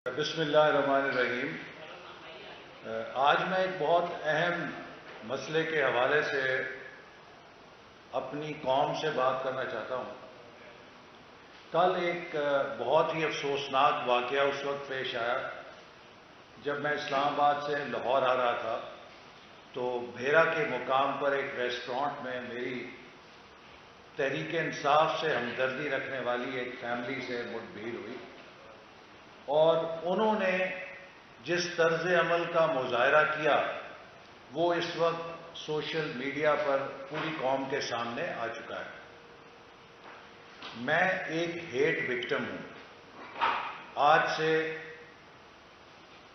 بسم اللہ الرحمن الرحیم۔ آج میں ایک بہت اہم مسئلے کے حوالے سے اپنی قوم سے بات کرنا چاہتا ہوں۔ کل ایک بہت ہی افسوسناک واقعہ اس وقت پیش آیا جب میں اسلام آباد سے لاہور آ رہا تھا تو بھیرا کے مقام پر ایک ریسٹورانٹ میں میری تحریک انصاف سے ہمدردی رکھنے والی ایک فیملی سے مٹ بھیڑ ہوئی، اور انہوں نے جس طرز عمل کا مظاہرہ کیا وہ اس وقت سوشل میڈیا پر پوری قوم کے سامنے آ چکا ہے۔ میں ایک ہیٹ وکٹم ہوں۔ آج سے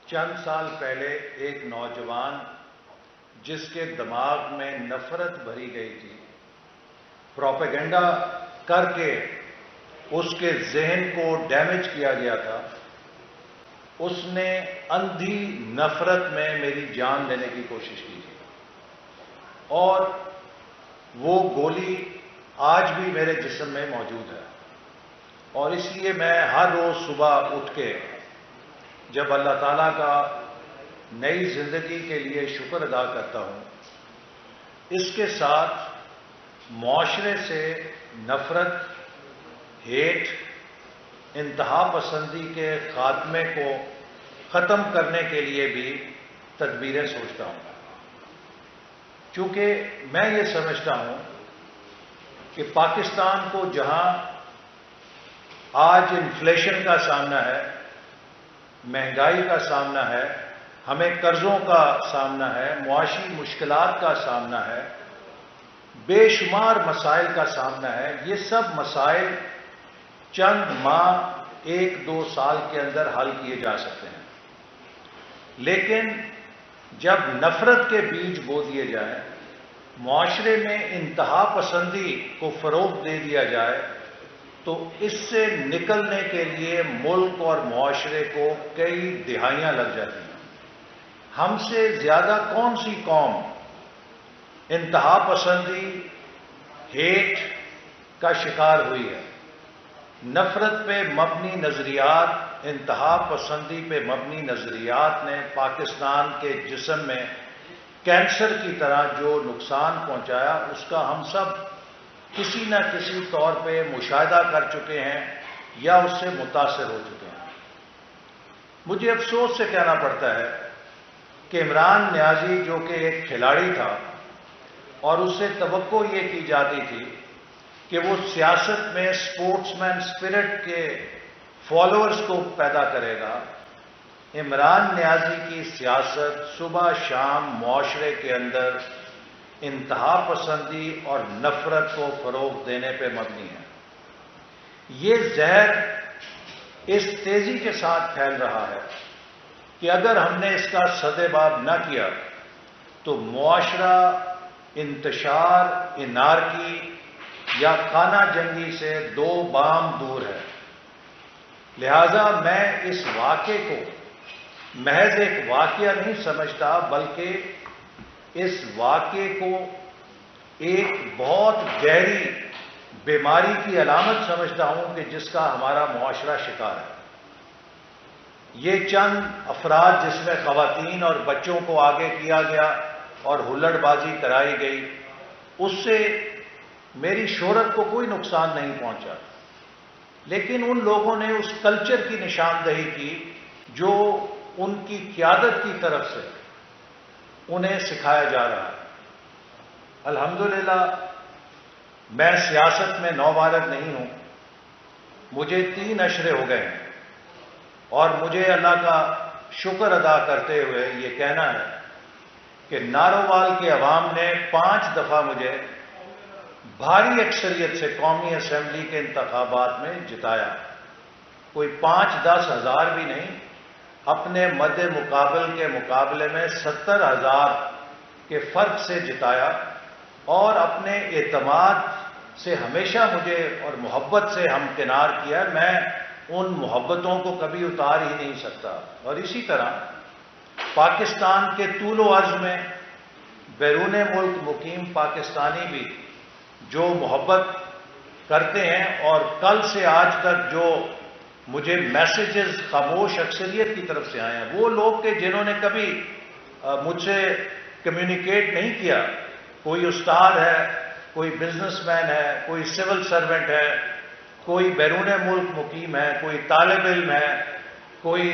چند سال پہلے ایک نوجوان جس کے دماغ میں نفرت بھری گئی تھی، پروپیگنڈا کر کے اس کے ذہن کو ڈیمیج کیا گیا تھا، اس نے اندھی نفرت میں میری جان لینے کی کوشش کی تھی، اور وہ گولی آج بھی میرے جسم میں موجود ہے۔ اور اس لیے میں ہر روز صبح اٹھ کے جب اللہ تعالیٰ کا نئی زندگی کے لیے شکر ادا کرتا ہوں، اس کے ساتھ معاشرے سے نفرت، ہیٹ، انتہا پسندی کے خاتمے کو ختم کرنے کے لیے بھی تدبیریں سوچتا ہوں، کیونکہ میں یہ سمجھتا ہوں کہ پاکستان کو جہاں آج انفلیشن کا سامنا ہے، مہنگائی کا سامنا ہے، ہمیں قرضوں کا سامنا ہے، معاشی مشکلات کا سامنا ہے، بے شمار مسائل کا سامنا ہے، یہ سب مسائل چند ماہ، ایک دو سال کے اندر حل کیے جا سکتے ہیں، لیکن جب نفرت کے بیج بو دیے جائیں، معاشرے میں انتہا پسندی کو فروغ دے دیا جائے، تو اس سے نکلنے کے لیے ملک اور معاشرے کو کئی دہائیاں لگ جاتی ہیں۔ ہم سے زیادہ کون سی قوم انتہا پسندی، ہیٹ کا شکار ہوئی ہے؟ نفرت پہ مبنی نظریات، انتہا پسندی پہ مبنی نظریات نے پاکستان کے جسم میں کینسر کی طرح جو نقصان پہنچایا، اس کا ہم سب کسی نہ کسی طور پہ مشاہدہ کر چکے ہیں یا اس سے متاثر ہو چکے ہیں۔ مجھے افسوس سے کہنا پڑتا ہے کہ عمران نیازی، جو کہ ایک کھلاڑی تھا اور اس سے توقع یہ کی جاتی تھی کہ وہ سیاست میں سپورٹس مین اسپرٹ کے فالوورز کو پیدا کرے گا، عمران نیازی کی سیاست صبح شام معاشرے کے اندر انتہا پسندی اور نفرت کو فروغ دینے پہ مبنی ہے۔ یہ زہر اس تیزی کے ساتھ پھیل رہا ہے کہ اگر ہم نے اس کا سدباب نہ کیا تو معاشرہ انتشار، انارکی یا خانہ جنگی سے دو بام دور ہے۔ لہذا میں اس واقعے کو محض ایک واقعہ نہیں سمجھتا، بلکہ اس واقعے کو ایک بہت گہری بیماری کی علامت سمجھتا ہوں کہ جس کا ہمارا معاشرہ شکار ہے۔ یہ چند افراد جس میں خواتین اور بچوں کو آگے کیا گیا اور ہلڑ بازی کرائی گئی، اس سے میری شہرت کو کوئی نقصان نہیں پہنچا، لیکن ان لوگوں نے اس کلچر کی نشاندہی کی جو ان کی قیادت کی طرف سے انہیں سکھایا جا رہا ہے۔ الحمدللہ میں سیاست میں نوبارد نہیں ہوں، مجھے 3 اشرے ہو گئے ہیں، اور مجھے اللہ کا شکر ادا کرتے ہوئے یہ کہنا ہے کہ نارووال کے عوام نے 5 دفعہ مجھے بھاری اکثریت سے قومی اسمبلی کے انتخابات میں جتایا۔ کوئی 5-10 ہزار بھی نہیں، اپنے مد مقابل کے مقابلے میں 70,000 کے فرق سے جتایا، اور اپنے اعتماد سے ہمیشہ مجھے اور محبت سے ہمکنار کیا۔ میں ان محبتوں کو کبھی اتار ہی نہیں سکتا۔ اور اسی طرح پاکستان کے طول و عرض میں بیرون ملک مقیم پاکستانی بھی جو محبت کرتے ہیں اور کل سے آج تک جو مجھے میسیجز خاموش اکثریت کی طرف سے آئے ہیں، وہ لوگ کہ جنہوں نے کبھی مجھ سے کمیونیکیٹ نہیں کیا، کوئی استاد ہے، کوئی بزنس مین ہے، کوئی سول سرونٹ ہے، کوئی بیرون ملک مقیم ہے، کوئی طالب علم ہے، کوئی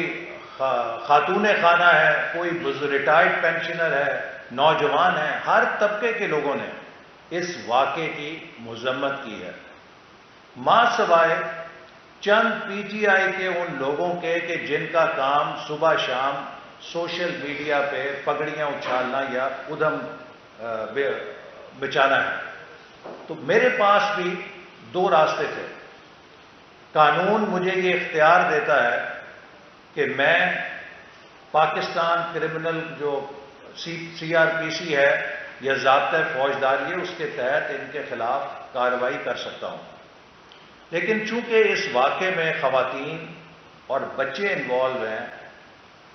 خاتون خانہ ہے، کوئی ریٹائرڈ پینشنر ہے، نوجوان ہے، ہر طبقے کے لوگوں نے اس واقعے کی مذمت کی ہے، ماں سوائے چند پی ٹی آئی کے ان لوگوں کے کہ جن کا کام صبح شام سوشل میڈیا پہ پگڑیاں اچھالنا یا ادھم بچانا ہے۔ تو میرے پاس بھی دو راستے تھے۔ قانون مجھے یہ اختیار دیتا ہے کہ میں پاکستان کرمنل جو سی آر پی سی ہے یا ضابطۂ فوجداری ہے، اس کے تحت ان کے خلاف کارروائی کر سکتا ہوں، لیکن چونکہ اس واقعے میں خواتین اور بچے انوالو ہیں،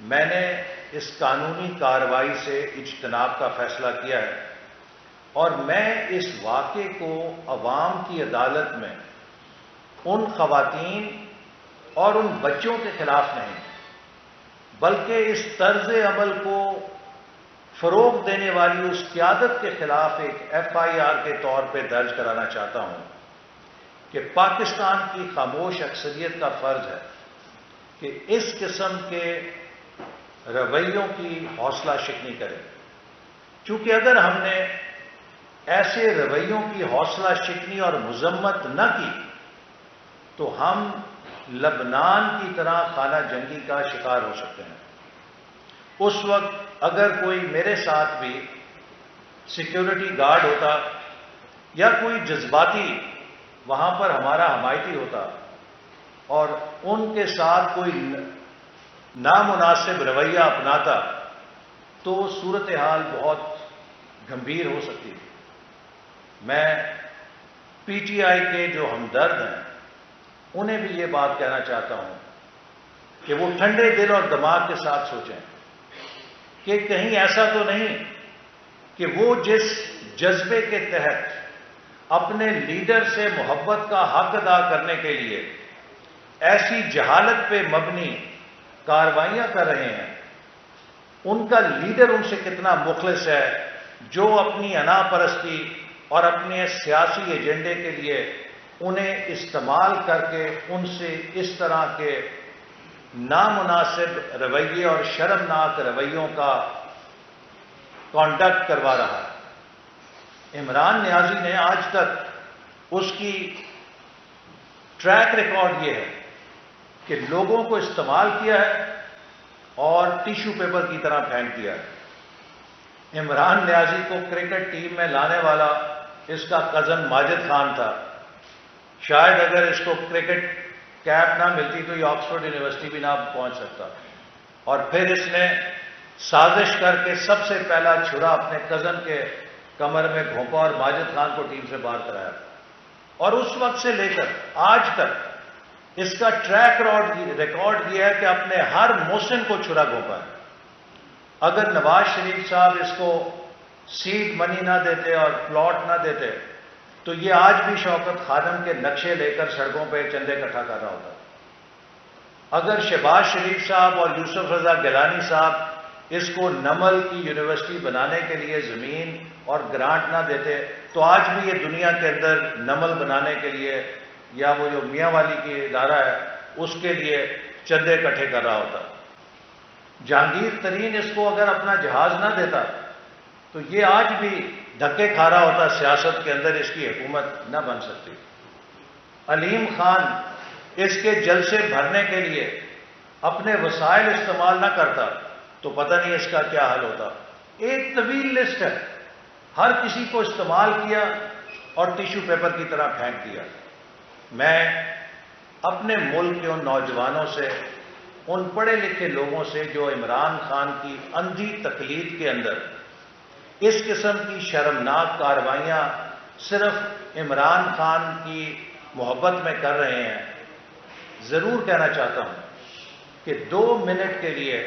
میں نے اس قانونی کارروائی سے اجتناب کا فیصلہ کیا ہے، اور میں اس واقعے کو عوام کی عدالت میں ان خواتین اور ان بچوں کے خلاف نہیں، بلکہ اس طرز عمل کو فروغ دینے والی اس قیادت کے خلاف ایک ایف آئی آر کے طور پہ درج کرانا چاہتا ہوں کہ پاکستان کی خاموش اکثریت کا فرض ہے کہ اس قسم کے رویوں کی حوصلہ شکنی کرے، چونکہ اگر ہم نے ایسے رویوں کی حوصلہ شکنی اور مذمت نہ کی تو ہم لبنان کی طرح خانہ جنگی کا شکار ہو سکتے ہیں۔ اس وقت اگر کوئی میرے ساتھ بھی سیکیورٹی گارڈ ہوتا یا کوئی جذباتی وہاں پر ہمارا حمایتی ہوتا اور ان کے ساتھ کوئی نامناسب رویہ اپناتا تو صورتحال بہت گمبھیر ہو سکتی تھی۔ میں پی ٹی آئی کے جو ہمدرد ہیں انہیں بھی یہ بات کہنا چاہتا ہوں کہ وہ ٹھنڈے دل اور دماغ کے ساتھ سوچیں کہ کہیں ایسا تو نہیں کہ وہ جس جذبے کے تحت اپنے لیڈر سے محبت کا حق ادا کرنے کے لیے ایسی جہالت پہ مبنی کارروائیاں کر رہے ہیں، ان کا لیڈر ان سے کتنا مخلص ہے جو اپنی انا پرستی اور اپنے سیاسی ایجنڈے کے لیے انہیں استعمال کر کے ان سے اس طرح کے نامناسب رویے اور شرمناک رویوں کا کانڈکٹ کروا رہا ہے۔ عمران نیازی نے آج تک اس کی ٹریک ریکارڈ یہ ہے کہ لوگوں کو استعمال کیا ہے اور ٹیشو پیپر کی طرح پھینک دیا ہے۔ عمران نیازی کو کرکٹ ٹیم میں لانے والا اس کا کزن ماجد خان تھا، شاید اگر اس کو کرکٹ کیپ نہ ملتی تو یہ آکسفورڈ یونیورسٹی بھی نہ پہنچ سکتا، اور پھر اس نے سازش کر کے سب سے پہلا چھرا اپنے کزن کے کمر میں گھونپا اور ماجد خان کو ٹیم سے باہر کرایا، اور اس وقت سے لے کر آج تک اس کا ٹریک ریکارڈ یہ ہے کہ اپنے ہر محسن کو چھرا گھونپا ہے۔ اگر نواز شریف صاحب اس کو سیڈ منی نہ دیتے اور پلاٹ نہ دیتے تو یہ آج بھی شوکت خانم کے نقشے لے کر سڑکوں پہ چندے اکٹھا کر رہا ہوتا۔ اگر شہباز شریف صاحب اور یوسف رضا گیلانی صاحب اس کو نمل کی یونیورسٹی بنانے کے لیے زمین اور گرانٹ نہ دیتے تو آج بھی یہ دنیا کے اندر نمل بنانے کے لیے یا وہ جو میاں والی کی ادارہ ہے اس کے لیے چندے اکٹھے کر رہا ہوتا۔ جہانگیر ترین اس کو اگر اپنا جہاز نہ دیتا تو یہ آج بھی دھکے کھا رہا ہوتا، سیاست کے اندر اس کی حکومت نہ بن سکتی۔ علیم خان اس کے جلسے بھرنے کے لیے اپنے وسائل استعمال نہ کرتا تو پتہ نہیں اس کا کیا حل ہوتا۔ ایک طویل لسٹ ہے، ہر کسی کو استعمال کیا اور ٹیشو پیپر کی طرح پھینک دیا۔ میں اپنے ملک کے ان نوجوانوں سے، ان پڑھے لکھے لوگوں سے جو عمران خان کی اندھی تقلید کے اندر اس قسم کی شرمناک کارروائیاں صرف عمران خان کی محبت میں کر رہے ہیں، ضرور کہنا چاہتا ہوں کہ 2 منٹ کے لیے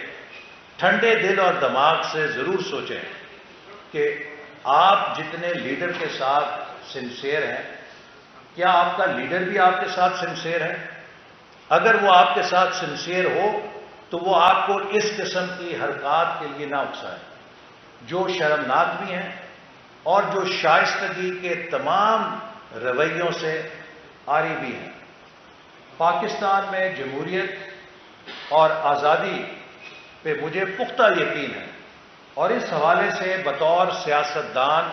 ٹھنڈے دل اور دماغ سے ضرور سوچیں کہ آپ جتنے لیڈر کے ساتھ سنسیئر ہیں، کیا آپ کا لیڈر بھی آپ کے ساتھ سنسیئر ہے؟ اگر وہ آپ کے ساتھ سنسیئر ہو تو وہ آپ کو اس قسم کی حرکات کے لیے نہ اکسائے جو شرمناک بھی ہیں اور جو شائستگی کے تمام رویوں سے عاری بھی ہیں۔ پاکستان میں جمہوریت اور آزادی پہ مجھے پختہ یقین ہے، اور اس حوالے سے بطور سیاستدان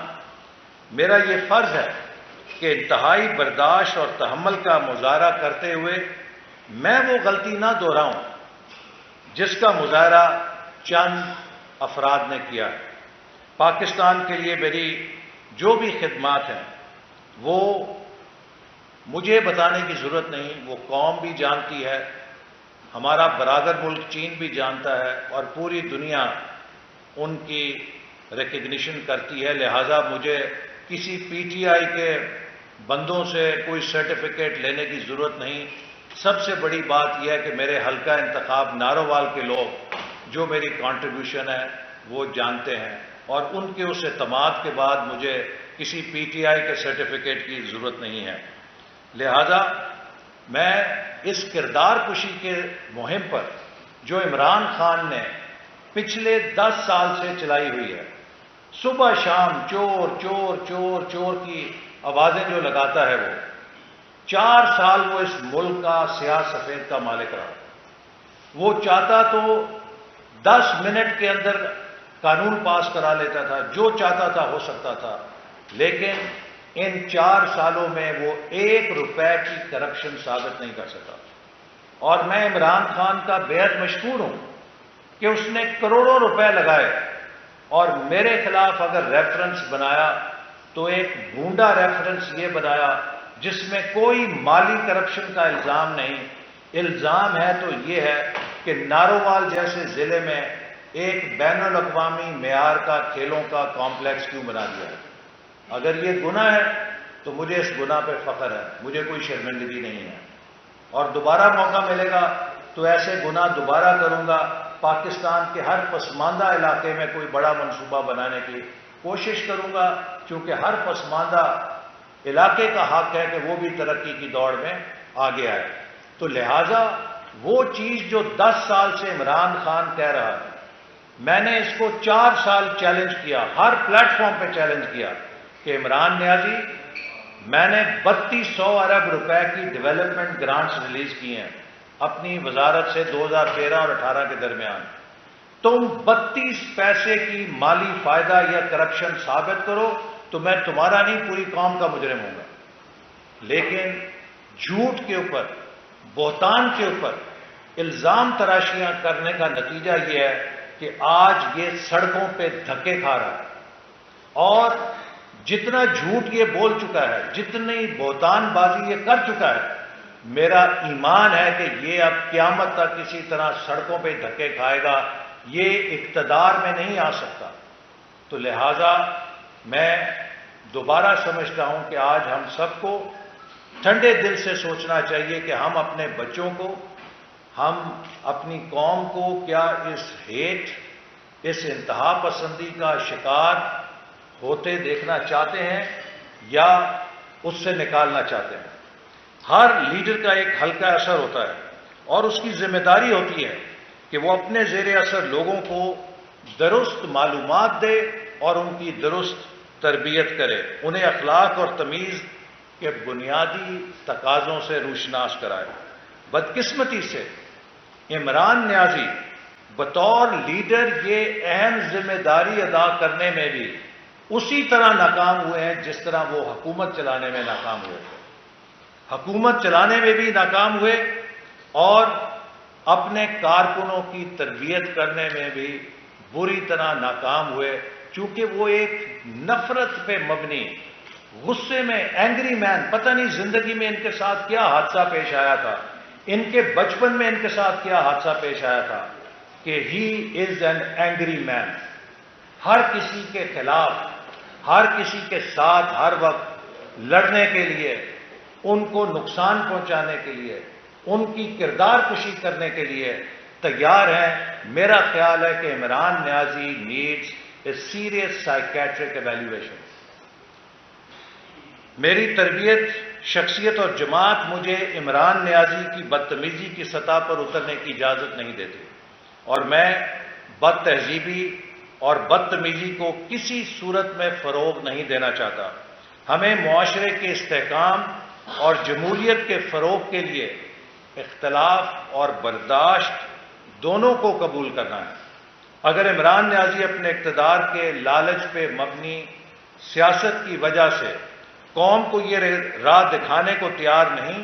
میرا یہ فرض ہے کہ انتہائی برداشت اور تحمل کا مظاہرہ کرتے ہوئے میں وہ غلطی نہ دہراؤں جس کا مظاہرہ چند افراد نے کیا ہے۔ پاکستان کے لیے میری جو بھی خدمات ہیں وہ مجھے بتانے کی ضرورت نہیں، وہ قوم بھی جانتی ہے، ہمارا برادر ملک چین بھی جانتا ہے، اور پوری دنیا ان کی ریکگنیشن کرتی ہے۔ لہذا مجھے کسی پی ٹی آئی کے بندوں سے کوئی سرٹیفکیٹ لینے کی ضرورت نہیں۔ سب سے بڑی بات یہ ہے کہ میرے حلقہ انتخاب نارووال کے لوگ جو میری کنٹریبیوشن ہے وہ جانتے ہیں، اور ان کے اس اعتماد کے بعد مجھے کسی پی ٹی آئی کے سرٹیفکیٹ کی ضرورت نہیں ہے۔ لہذا میں اس کردار کشی کے مہم پر جو عمران خان نے پچھلے 10 سال سے چلائی ہوئی ہے، صبح شام چور چور چور چور کی آوازیں جو لگاتا ہے، وہ 4 سال وہ اس ملک کا سیاہ سفید کا مالک رہا۔ وہ چاہتا تو 10 منٹ کے اندر قانون پاس کرا لیتا تھا، جو چاہتا تھا ہو سکتا تھا، لیکن ان 4 سالوں میں وہ 1 روپے کی کرپشن ثابت نہیں کر سکا۔ اور میں عمران خان کا بےحد مشکور ہوں کہ اس نے کروڑوں روپے لگائے اور میرے خلاف اگر ریفرنس بنایا تو ایک گونڈا ریفرنس یہ بنایا جس میں کوئی مالی کرپشن کا الزام نہیں۔ الزام ہے تو یہ ہے کہ نارووال جیسے ضلع میں ایک بین الاقوامی معیار کا کھیلوں کا کمپلیکس کیوں بنا دیا ہے؟ اگر یہ گناہ ہے تو مجھے اس گناہ پہ فخر ہے، مجھے کوئی شرمندگی نہیں ہے، اور دوبارہ موقع ملے گا تو ایسے گناہ دوبارہ کروں گا۔ پاکستان کے ہر پسماندہ علاقے میں کوئی بڑا منصوبہ بنانے کی کوشش کروں گا، کیونکہ ہر پسماندہ علاقے کا حق ہے کہ وہ بھی ترقی کی دوڑ میں آگے آئے۔ تو لہٰذا وہ چیز جو 10 سال سے عمران خان کہہ رہا ہے، میں نے اس کو 4 سال چیلنج کیا، ہر پلیٹ فارم پہ چیلنج کیا کہ عمران نیازی، میں نے 3200 ارب روپے کی ڈیولپمنٹ گرانٹس ریلیز کی ہیں اپنی وزارت سے 2013 اور 18 کے درمیان۔ تم 32 پیسے کی مالی فائدہ یا کرپشن ثابت کرو تو میں تمہارا نہیں پوری قوم کا مجرم ہوں گا۔ لیکن جھوٹ کے اوپر، بہتان کے اوپر الزام تراشیاں کرنے کا نتیجہ یہ ہے کہ آج یہ سڑکوں پہ دھکے کھا رہا ہے، اور جتنا جھوٹ یہ بول چکا ہے، جتنی بہتان بازی یہ کر چکا ہے، میرا ایمان ہے کہ یہ اب قیامت تک کسی طرح سڑکوں پہ دھکے کھائے گا، یہ اقتدار میں نہیں آ سکتا۔ تو لہذا میں دوبارہ سمجھتا ہوں کہ آج ہم سب کو ٹھنڈے دل سے سوچنا چاہیے کہ ہم اپنے بچوں کو، ہم اپنی قوم کو کیا اس ہیٹ، اس انتہا پسندی کا شکار ہوتے دیکھنا چاہتے ہیں یا اس سے نکالنا چاہتے ہیں؟ ہر لیڈر کا ایک ہلکا اثر ہوتا ہے، اور اس کی ذمہ داری ہوتی ہے کہ وہ اپنے زیر اثر لوگوں کو درست معلومات دے اور ان کی درست تربیت کرے، انہیں اخلاق اور تمیز کے بنیادی تقاضوں سے روشناس کرائے۔ بدقسمتی سے عمران نیازی بطور لیڈر یہ اہم ذمہ داری ادا کرنے میں بھی اسی طرح ناکام ہوئے ہیں جس طرح وہ حکومت چلانے میں ناکام ہوئے تھے۔ حکومت چلانے میں بھی ناکام ہوئے اور اپنے کارکنوں کی تربیت کرنے میں بھی بری طرح ناکام ہوئے، چونکہ وہ ایک نفرت پہ مبنی، غصے میں، اینگری مین، پتہ نہیں زندگی میں ان کے ساتھ کیا حادثہ پیش آیا تھا، ان کے بچپن میں ان کے ساتھ کیا حادثہ پیش آیا تھا کہ ہی از این اینگری مین۔ ہر کسی کے خلاف، ہر کسی کے ساتھ ہر وقت لڑنے کے لیے، ان کو نقصان پہنچانے کے لیے، ان کی کردار کشی کرنے کے لیے تیار ہیں۔ میرا خیال ہے کہ Imran Niazi needs a serious psychiatric evaluation. میری تربیت شخصیت اور جماعت مجھے عمران نیازی کی بدتمیزی کی سطح پر اترنے کی اجازت نہیں دیتی، اور میں بد تہذیبی اور بدتمیزی کو کسی صورت میں فروغ نہیں دینا چاہتا۔ ہمیں معاشرے کے استحکام اور جمہوریت کے فروغ کے لیے اختلاف اور برداشت دونوں کو قبول کرنا ہے۔ اگر عمران نیازی اپنے اقتدار کے لالچ پہ مبنی سیاست کی وجہ سے قوم کو یہ راہ دکھانے کو تیار نہیں،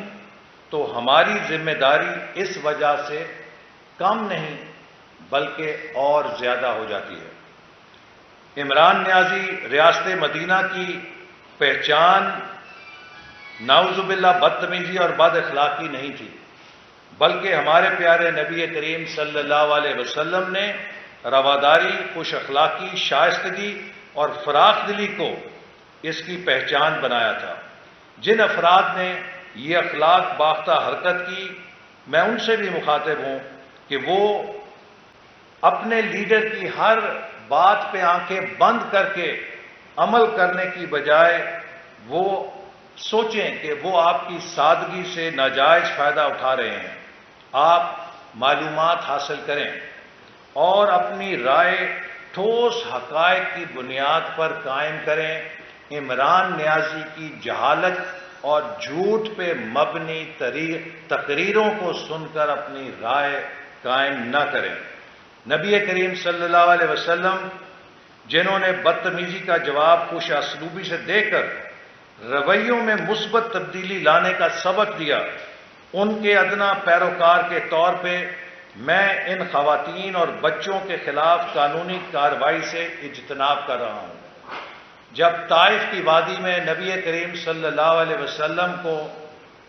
تو ہماری ذمہ داری اس وجہ سے کم نہیں بلکہ اور زیادہ ہو جاتی ہے۔ عمران نیازی ریاست مدینہ کی پہچان نعوذ باللہ بدتمیزی اور بد اخلاقی نہیں تھی، بلکہ ہمارے پیارے نبی کریم صلی اللہ علیہ وسلم نے رواداری، خوش اخلاقی، شائستگی اور فراخ دلی کو اس کی پہچان بنایا تھا۔ جن افراد نے یہ اخلاق باختہ حرکت کی، میں ان سے بھی مخاطب ہوں کہ وہ اپنے لیڈر کی ہر بات پہ آنکھیں بند کر کے عمل کرنے کی بجائے وہ سوچیں کہ وہ آپ کی سادگی سے ناجائز فائدہ اٹھا رہے ہیں۔ آپ معلومات حاصل کریں اور اپنی رائے ٹھوس حقائق کی بنیاد پر قائم کریں۔ عمران نیازی کی جہالت اور جھوٹ پہ مبنی تقریروں کو سن کر اپنی رائے قائم نہ کریں۔ نبی کریم صلی اللہ علیہ وسلم جنہوں نے بدتمیزی کا جواب خوش اسلوبی سے دے کر رویوں میں مثبت تبدیلی لانے کا سبق دیا، ان کے ادنا پیروکار کے طور پہ میں ان خواتین اور بچوں کے خلاف قانونی کارروائی سے اجتناب کر رہا ہوں۔ جب طائف کی وادی میں نبی کریم صلی اللہ علیہ وسلم کو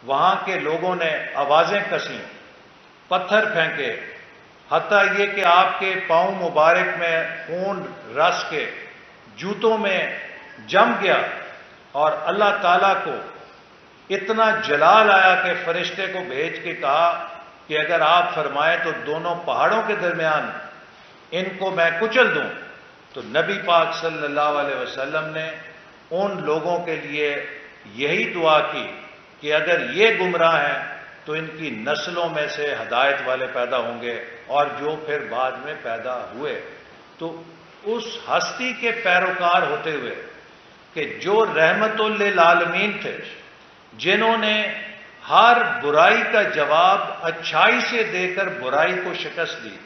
وہاں کے لوگوں نے آوازیں کسیں، پتھر پھینکے، حتیٰ یہ کہ آپ کے پاؤں مبارک میں خون رس کے جوتوں میں جم گیا، اور اللہ تعالیٰ کو اتنا جلال آیا کہ فرشتے کو بھیج کے کہا کہ اگر آپ فرمائیں تو دونوں پہاڑوں کے درمیان ان کو میں کچل دوں، تو نبی پاک صلی اللہ علیہ وسلم نے ان لوگوں کے لیے یہی دعا کی کہ اگر یہ گمراہ ہیں تو ان کی نسلوں میں سے ہدایت والے پیدا ہوں گے، اور جو پھر بعد میں پیدا ہوئے تو اس ہستی کے پیروکار ہوتے ہوئے کہ جو رحمت للعالمین تھے، جنہوں نے ہر برائی کا جواب اچھائی سے دے کر برائی کو شکست دی،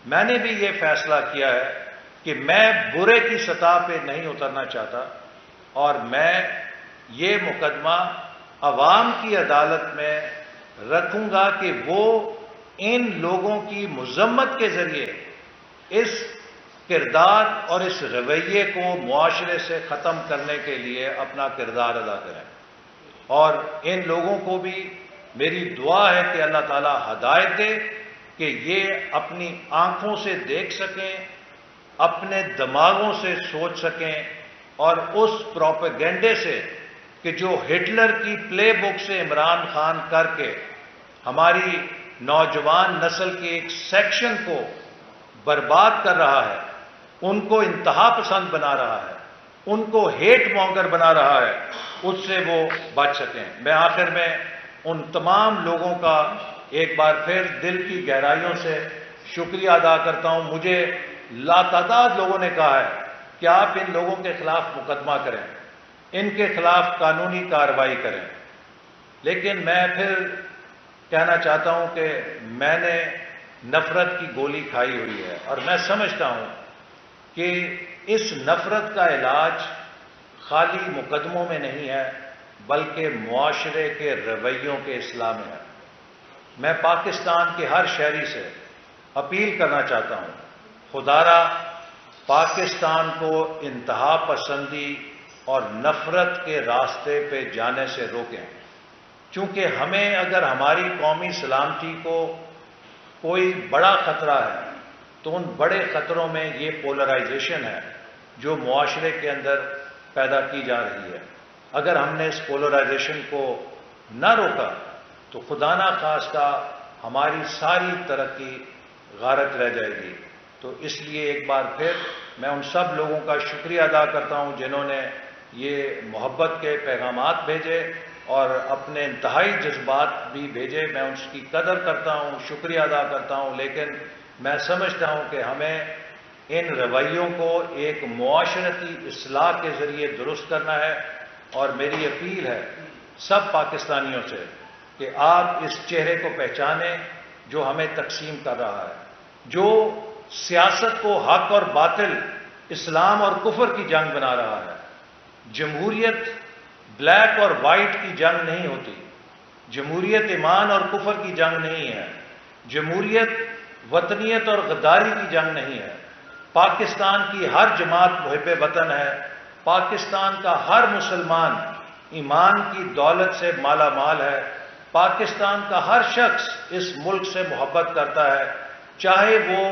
میں نے بھی یہ فیصلہ کیا ہے کہ میں برے کی سطح پہ نہیں اترنا چاہتا، اور میں یہ مقدمہ عوام کی عدالت میں رکھوں گا کہ وہ ان لوگوں کی مذمت کے ذریعے اس کردار اور اس رویے کو معاشرے سے ختم کرنے کے لیے اپنا کردار ادا کریں۔ اور ان لوگوں کو بھی میری دعا ہے کہ اللہ تعالیٰ ہدایت دے کہ یہ اپنی آنکھوں سے دیکھ سکیں، اپنے دماغوں سے سوچ سکیں، اور اس پروپیگنڈے سے کہ جو ہٹلر کی پلے بک سے عمران خان کر کے ہماری نوجوان نسل کے ایک سیکشن کو برباد کر رہا ہے، ان کو انتہا پسند بنا رہا ہے، ان کو ہیٹ مونگر بنا رہا ہے، اس سے وہ بچ سکیں۔ میں آخر میں ان تمام لوگوں کا ایک بار پھر دل کی گہرائیوں سے شکریہ ادا کرتا ہوں۔ مجھے لاتعداد لوگوں نے کہا ہے کہ آپ ان لوگوں کے خلاف مقدمہ کریں، ان کے خلاف قانونی کارروائی کریں، لیکن میں پھر کہنا چاہتا ہوں کہ میں نے نفرت کی گولی کھائی ہوئی ہے، اور میں سمجھتا ہوں کہ اس نفرت کا علاج خالی مقدموں میں نہیں ہے بلکہ معاشرے کے رویوں کے اصلاح میں ہے۔ میں پاکستان کے ہر شہری سے اپیل کرنا چاہتا ہوں، خدارا پاکستان کو انتہا پسندی اور نفرت کے راستے پہ جانے سے روکیں، چونکہ ہمیں اگر ہماری قومی سلامتی کو کوئی بڑا خطرہ ہے تو ان بڑے خطروں میں یہ پولرائزیشن ہے جو معاشرے کے اندر پیدا کی جا رہی ہے۔ اگر ہم نے اس پولرائزیشن کو نہ روکا تو خدا نہ خواستہ ہماری ساری ترقی غارت رہ جائے گی۔ تو اس لیے ایک بار پھر میں ان سب لوگوں کا شکریہ ادا کرتا ہوں جنہوں نے یہ محبت کے پیغامات بھیجے، اور اپنے انتہائی جذبات بھی بھیجے، میں اس کی قدر کرتا ہوں، شکریہ ادا کرتا ہوں، لیکن میں سمجھتا ہوں کہ ہمیں ان رویوں کو ایک معاشرتی اصلاح کے ذریعے درست کرنا ہے، اور میری اپیل ہے سب پاکستانیوں سے کہ آپ اس چہرے کو پہچانیں جو ہمیں تقسیم کر رہا ہے، جو سیاست کو حق اور باطل، اسلام اور کفر کی جنگ بنا رہا ہے۔ جمہوریت بلیک اور وائٹ کی جنگ نہیں ہوتی، جمہوریت ایمان اور کفر کی جنگ نہیں ہے، جمہوریت وطنیت اور غداری کی جنگ نہیں ہے۔ پاکستان کی ہر جماعت محب وطن ہے، پاکستان کا ہر مسلمان ایمان کی دولت سے مالا مال ہے، پاکستان کا ہر شخص اس ملک سے محبت کرتا ہے، چاہے وہ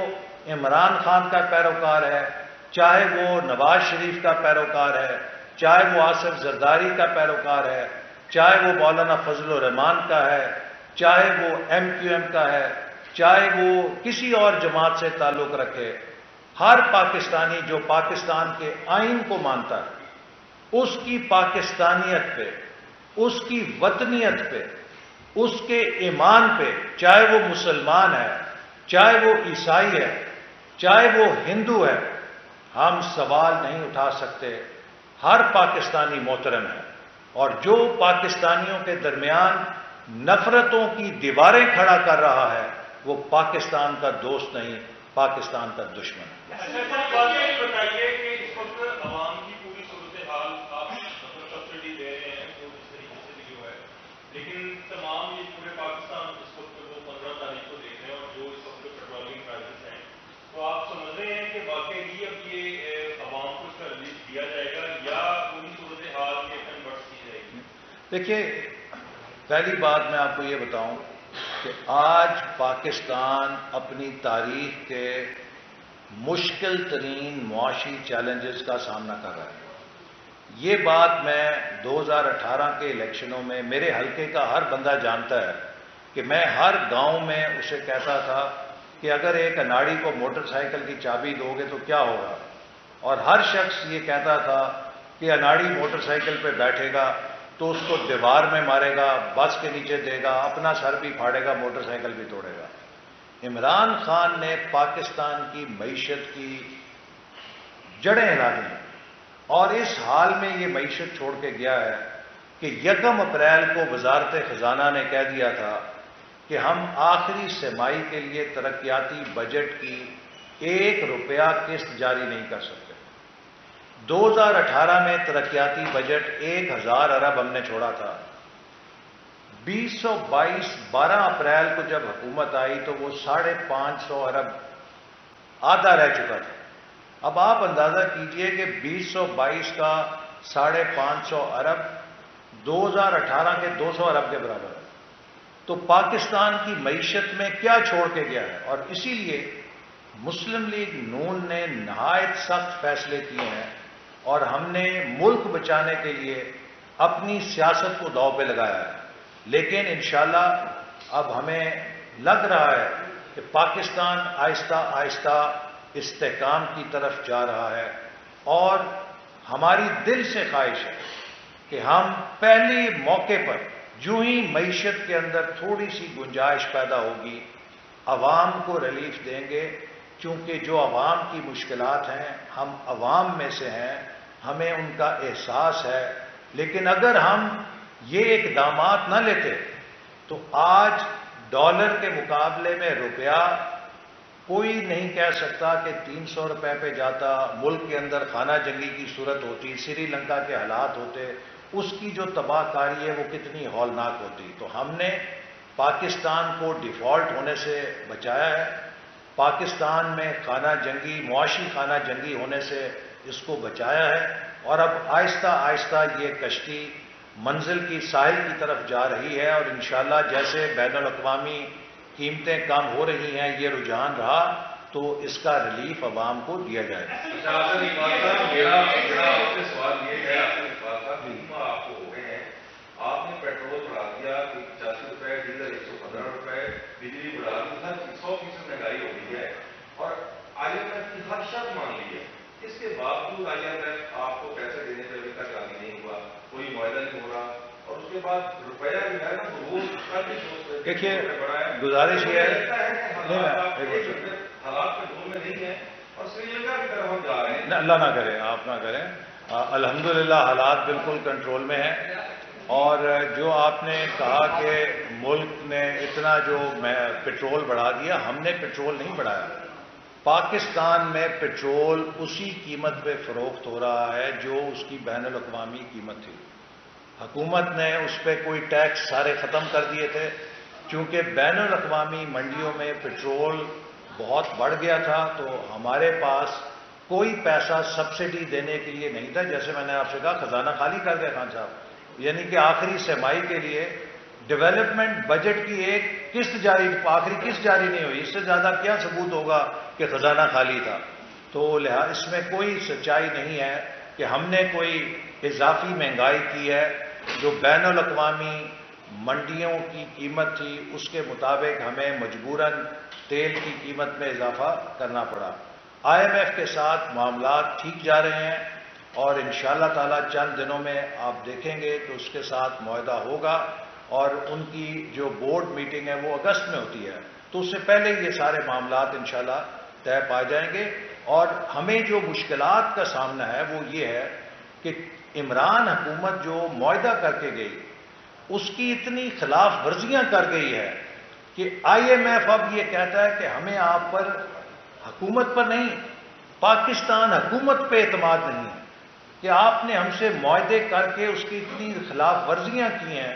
عمران خان کا پیروکار ہے، چاہے وہ نواز شریف کا پیروکار ہے، چاہے وہ آصف زرداری کا پیروکار ہے، چاہے وہ مولانا فضل الرحمان کا ہے، چاہے وہ ایم کیو ایم کا ہے، چاہے وہ کسی اور جماعت سے تعلق رکھے۔ ہر پاکستانی جو پاکستان کے آئین کو مانتا ہے، اس کی پاکستانیت پہ، اس کی وطنیت پہ، اس کے ایمان پہ، چاہے وہ مسلمان ہے، چاہے وہ عیسائی ہے، چاہے وہ ہندو ہے، ہم سوال نہیں اٹھا سکتے۔ ہر پاکستانی محترم ہے، اور جو پاکستانیوں کے درمیان نفرتوں کی دیواریں کھڑا کر رہا ہے وہ پاکستان کا دوست نہیں، پاکستان کا دشمن ہے۔ بتائیے کہ اس وقت عوام کی پوری صورتحال آپ سبسڈی دے رہے ہیں جو اس طریقے سے بھی جو ہے، لیکن تمام یہ پورے پاکستان اس وقت وہ 15 تاریخ کو دیکھ رہے ہیں، اور جو اس وقت پیٹرولنگ پرائسز ہیں، تو آپ سمجھ رہے ہیں کہ واقعی اب یہ عوام کو اس کا ریلیف دیا جائے گا یا پوری صورتحال کے کنورٹ کی جائے گی؟ دیکھیے، پہلی بات میں آپ کو یہ بتاؤں کہ آج پاکستان اپنی تاریخ کے مشکل ترین معاشی چیلنجز کا سامنا کر رہا ہے۔ یہ بات میں 2018 کے الیکشنوں میں میرے حلقے کا ہر بندہ جانتا ہے کہ میں ہر گاؤں میں اسے کہتا تھا کہ اگر ایک اناڑی کو موٹر سائیکل کی چابی دو گے تو کیا ہوگا، اور ہر شخص یہ کہتا تھا کہ اناڑی موٹر سائیکل پہ بیٹھے گا تو اس کو دیوار میں مارے گا، بس کے نیچے دے گا، اپنا سر بھی پھاڑے گا، موٹر سائیکل بھی توڑے گا۔ عمران خان نے پاکستان کی معیشت کی جڑیں ہلا دیں، اور اس حال میں یہ معیشت چھوڑ کے گیا ہے کہ 1 اپریل کو وزارت خزانہ نے کہہ دیا تھا کہ ہم آخری سرمائی کے لیے ترقیاتی بجٹ کی 1 روپیہ قسط جاری نہیں کر سکتے۔ 2018 میں ترقیاتی بجٹ 1000 ارب ہم نے چھوڑا تھا۔ 12 اپریل کو جب حکومت آئی تو وہ 550 ارب آدھا رہ چکا تھا۔ اب آپ اندازہ کیجئے کہ 2022 کا 550 ارب 2018 کے 200 ارب کے برابر ہے، تو پاکستان کی معیشت میں کیا چھوڑ کے گیا ہے؟ اور اسی لیے مسلم لیگ نون نے نہایت سخت فیصلے کیے ہیں، اور ہم نے ملک بچانے کے لیے اپنی سیاست کو داؤ پہ لگایا ہے۔ لیکن انشاءاللہ اب ہمیں لگ رہا ہے کہ پاکستان آہستہ آہستہ استحکام کی طرف جا رہا ہے، اور ہماری دل سے خواہش ہے کہ ہم پہلے موقع پر جو ہی معیشت کے اندر تھوڑی سی گنجائش پیدا ہوگی عوام کو ریلیف دیں گے، کیونکہ جو عوام کی مشکلات ہیں ہم عوام میں سے ہیں، ہمیں ان کا احساس ہے۔ لیکن اگر ہم یہ اقدامات نہ لیتے تو آج ڈالر کے مقابلے میں روپیہ کوئی نہیں کہہ سکتا کہ 300 روپے پہ جاتا، ملک کے اندر خانہ جنگی کی صورت ہوتی، سری لنکا کے حالات ہوتے، اس کی جو تباہ کاری ہے وہ کتنی ہولناک ہوتی۔ تو ہم نے پاکستان کو ڈیفالٹ ہونے سے بچایا ہے، پاکستان میں خانہ جنگی، معاشی خانہ جنگی ہونے سے اس کو بچایا ہے، اور اب آہستہ آہستہ یہ کشتی منزل کی ساحل کی طرف جا رہی ہے، اور انشاءاللہ جیسے بین الاقوامی قیمتیں کم ہو رہی ہیں، یہ رجحان رہا تو اس کا ریلیف عوام کو دیا جائے گا۔ میرا آپ سے سوال یہ ہے، آپ کو ہو گئے ہیں، آپ نے پیٹرول بڑھا دیا 85 روپے، ڈیزل 115 روپے، بجلی بڑھا دی، 100% مہنگائی ہو گئی ہے، اور آئی ایم ایف کی ہر شرط مان لی ہے۔ اس کے باوجود آئی ایم ایف آپ کو پیسے دینے پہ ابھی تک راضی نہیں ہوا، کوئی معاہدہ نہیں ہو رہا، اور اس کے بعد روپیہ جو ہے نا وہ دیکھیے گزارش یہ ہے حالات کنٹرول میں نہیں ہے اور سری لنکا کی طرف ہم جا رہے ہیں. اللہ نہ کرے، آپ نہ کریں. الحمدللہ حالات بالکل کنٹرول میں ہیں. اور جو آپ نے کہا کہ ملک نے اتنا جو پٹرول بڑھا دیا، ہم نے پٹرول نہیں بڑھایا. پاکستان میں پٹرول اسی قیمت پہ فروخت ہو رہا ہے جو اس کی بین الاقوامی قیمت تھی. حکومت نے اس پہ کوئی ٹیکس سارے ختم کر دیے تھے، چونکہ بین الاقوامی منڈیوں میں پٹرول بہت بڑھ گیا تھا تو ہمارے پاس کوئی پیسہ سبسڈی دینے کے لیے نہیں تھا. جیسے میں نے آپ سے کہا خزانہ خالی کر گیا خان صاحب، یعنی کہ آخری سرمائی کے لیے ڈیولپمنٹ بجٹ کی ایک قسط جاری، آخری قسط جاری نہیں ہوئی. اس سے زیادہ کیا ثبوت ہوگا کہ خزانہ خالی تھا؟ تو لہٰذا اس میں کوئی سچائی نہیں ہے کہ ہم نے کوئی اضافی مہنگائی کی ہے. جو بین الاقوامی منڈیوں کی قیمت تھی اس کے مطابق ہمیں مجبوراً تیل کی قیمت میں اضافہ کرنا پڑا. IMF کے ساتھ معاملات ٹھیک جا رہے ہیں اور انشاءاللہ تعالی چند دنوں میں آپ دیکھیں گے کہ اس کے ساتھ معاہدہ ہوگا اور ان کی جو بورڈ میٹنگ ہے وہ اگست میں ہوتی ہے تو اس سے پہلے یہ سارے معاملات انشاءاللہ طے پا جائیں گے. اور ہمیں جو مشکلات کا سامنا ہے وہ یہ ہے کہ عمران حکومت جو معاہدہ کر کے گئی اس کی اتنی خلاف ورزیاں کر گئی ہے کہ IMF اب یہ کہتا ہے کہ ہمیں آپ پر، حکومت پر نہیں، پاکستان حکومت پہ اعتماد نہیں ہے کہ آپ نے ہم سے معاہدے کر کے اس کی اتنی خلاف ورزیاں کی ہیں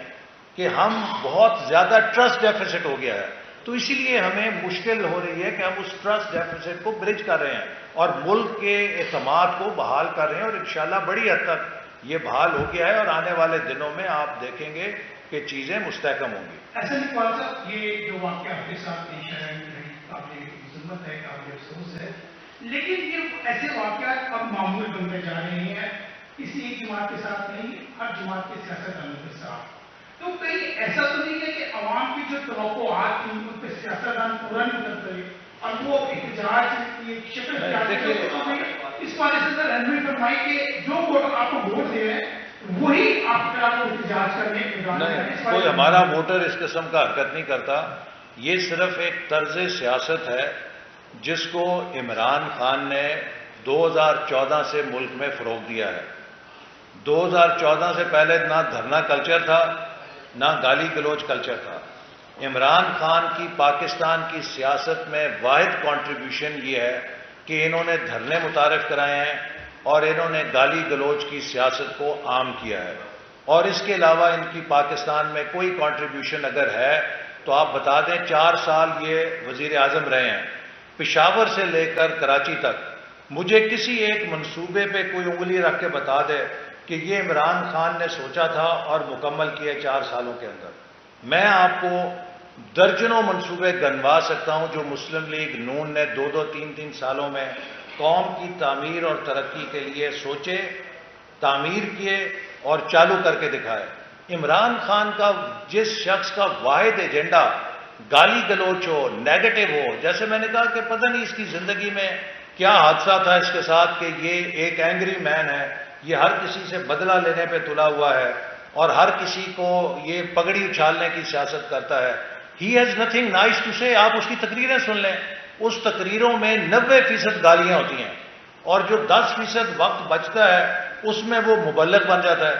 کہ ہم بہت زیادہ ٹرسٹ ڈیفیسٹ ہو گیا ہے. تو اسی لیے ہمیں مشکل ہو رہی ہے کہ ہم اس ٹرسٹ ڈیفیسٹ کو برج کر رہے ہیں اور ملک کے اعتماد کو بحال کر رہے ہیں اور انشاءاللہ بڑی حد تک یہ بحال ہو گیا ہے اور آنے والے دنوں میں آپ دیکھیں گے کہ چیزیں مستحکم ہوں گی. ایسا نہیں پڑا صاحب، یہ جو واقعہ آپ کے ساتھ پیش آیا ہے قابل ذمت ہے، قابل افسوس ہے، لیکن یہ ایسے واقعات اب معمول بنتے جا رہے ہیں. کسی ایک جماعت کے ساتھ نہیں، ہر جماعت کے سیاستدانوں کے ساتھ. تو کہیں ایسا تو نہیں ہے کہ عوام کی جو توقعات تھیں ان پہ سیاستدان پورا نہیں کرتے اور وہ احتجاج کی ایک شکل اس بارے سے رہنمائی فرمائی کہ جو ووٹر آپ کو ووٹ دے رہے ہیں وہی آپ کو احتجاج کرنے نہیں، کوئی ہمارا ووٹر اس قسم کا حرکت نہیں کرتا. یہ صرف ایک طرز سیاست ہے جس کو عمران خان نے 2014 سے ملک میں فروغ دیا ہے. 2014 سے پہلے نہ دھرنا کلچر تھا نہ گالی گلوچ کلچر تھا. عمران خان کی پاکستان کی سیاست میں واحد کنٹریبیوشن یہ ہے کہ انہوں نے دھرنے متعارف کرائے ہیں اور انہوں نے گالی گلوچ کی سیاست کو عام کیا ہے. اور اس کے علاوہ ان کی پاکستان میں کوئی کنٹریبیوشن اگر ہے تو آپ بتا دیں 4 سال یہ وزیر اعظم رہے ہیں، پشاور سے لے کر کراچی تک. مجھے کسی ایک منصوبے پہ کوئی انگلی رکھ کے بتا دے کہ یہ عمران خان نے سوچا تھا اور مکمل کیا 4 سالوں کے اندر. میں آپ کو درجنوں منصوبے گنوا سکتا ہوں جو مسلم لیگ نون نے 2-2, 3-3 سالوں میں قوم کی تعمیر اور ترقی کے لیے سوچے، تعمیر کیے اور چالو کر کے دکھائے. عمران خان کا جس شخص کا واحد ایجنڈا گالی گلوچ ہو، نیگیٹو ہو، جیسے میں نے کہا کہ پتہ نہیں اس کی زندگی میں کیا حادثہ تھا اس کے ساتھ کہ یہ ایک اینگری مین ہے، یہ ہر کسی سے بدلہ لینے پہ تلا ہوا ہے اور ہر کسی کو یہ پگڑی اچھالنے کی سیاست کرتا ہے. He has nothing nice to say. آپ اس کی تقریریں سن لیں، اس تقریروں میں 90% گالیاں ہوتی ہیں اور جو 10% وقت بچتا ہے اس میں وہ مبلغ بن جاتا ہے.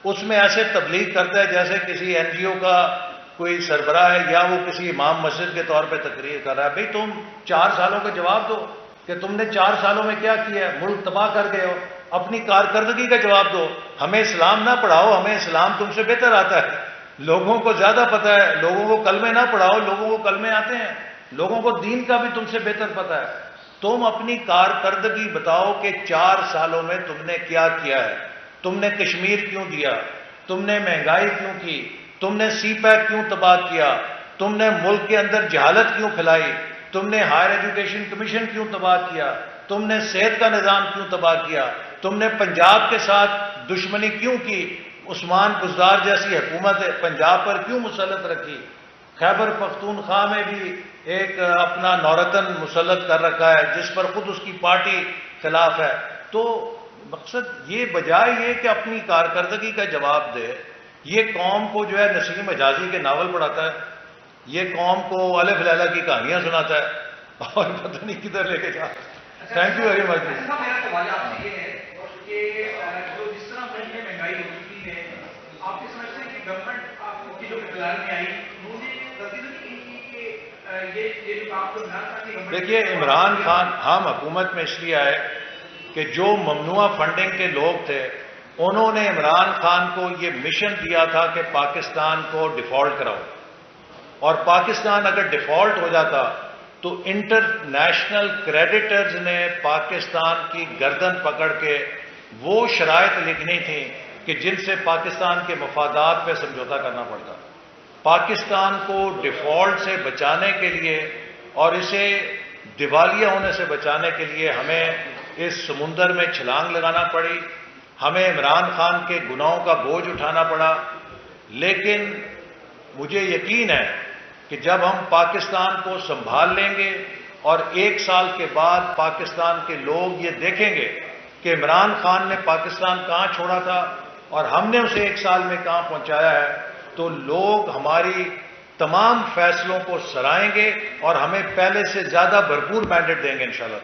اس میں ایسے تبلیغ کرتا ہے جیسے کسی NGO کا کوئی سربراہ ہے یا وہ کسی امام مسجد کے طور پہ تقریر کر رہا ہے. بھئی تم 4 سالوں کا جواب دو کہ تم نے 4 سالوں میں کیا کیا ہے، ملک تباہ کر گئے ہو. اپنی کارکردگی کا جواب دو. ہمیں اسلام نہ پڑھاؤ، ہمیں اسلام تم سے بہتر آتا ہے، لوگوں کو زیادہ پتہ ہے. لوگوں کو کلمے نہ پڑھاؤ، لوگوں کو کلمے آتے ہیں، لوگوں کو دین کا بھی تم سے بہتر پتہ ہے. تم اپنی کارکردگی بتاؤ کہ 4 سالوں میں تم نے کیا کیا ہے. تم نے کشمیر کیوں دیا، تم نے مہنگائی کیوں کی، تم نے سی پیک کیوں تباہ کیا، تم نے ملک کے اندر جہالت کیوں پھیلائی، تم نے ہائر ایجوکیشن کمیشن کیوں تباہ کیا، تم نے صحت کا نظام کیوں تباہ کیا، تم نے پنجاب کے ساتھ دشمنی کیوں کی، عثمان بزدار جیسی حکومت پنجاب پر کیوں مسلط رکھی، خیبر پختونخوا میں بھی ایک اپنا نورتن مسلط کر رکھا ہے جس پر خود اس کی پارٹی خلاف ہے. تو مقصد یہ بجائے یہ کہ اپنی کارکردگی کا جواب دے یہ قوم کو جو ہے نسیم حجازی کے ناول پڑھاتا ہے، یہ قوم کو الف لیلہ کی کہانیاں سناتا ہے اور پتہ نہیں کدھر لے کے جا. Thank you very much. میرا سوال آپ سے یہ ہے کہ جو جس طرح ملک میں مہنگائی ہو چکی ہے، آپ یہ سمجھتے ہیں کہ گورنمنٹ آپ کی جو اقتدار میں آئی انہوں نے غلطی نہیں کی کہ یہ جو کام کو نہ تھا. دیکھیے عمران خان ہم حکومت میں اس لیے آئے کہ جو ممنوعہ فنڈنگ کے لوگ تھے انہوں نے عمران خان کو یہ مشن دیا تھا کہ پاکستان کو ڈیفالٹ کراؤ، اور پاکستان اگر ڈیفالٹ ہو جاتا تو انٹرنیشنل کریڈیٹرز نے پاکستان کی گردن پکڑ کے وہ شرائط لکھنی تھی کہ جن سے پاکستان کے مفادات پہ سمجھوتا کرنا پڑتا. پاکستان کو ڈیفالٹ سے بچانے کے لیے اور اسے دیوالیہ ہونے سے بچانے کے لیے ہمیں اس سمندر میں چھلانگ لگانا پڑی، ہمیں عمران خان کے گناہوں کا بوجھ اٹھانا پڑا. لیکن مجھے یقین ہے کہ جب ہم پاکستان کو سنبھال لیں گے اور 1 سال کے بعد پاکستان کے لوگ یہ دیکھیں گے کہ عمران خان نے پاکستان کہاں چھوڑا تھا اور ہم نے اسے 1 سال میں کہاں پہنچایا ہے، تو لوگ ہماری تمام فیصلوں کو سرائیں گے اور ہمیں پہلے سے زیادہ بھرپور مینڈیٹ دیں گے انشاءاللہ.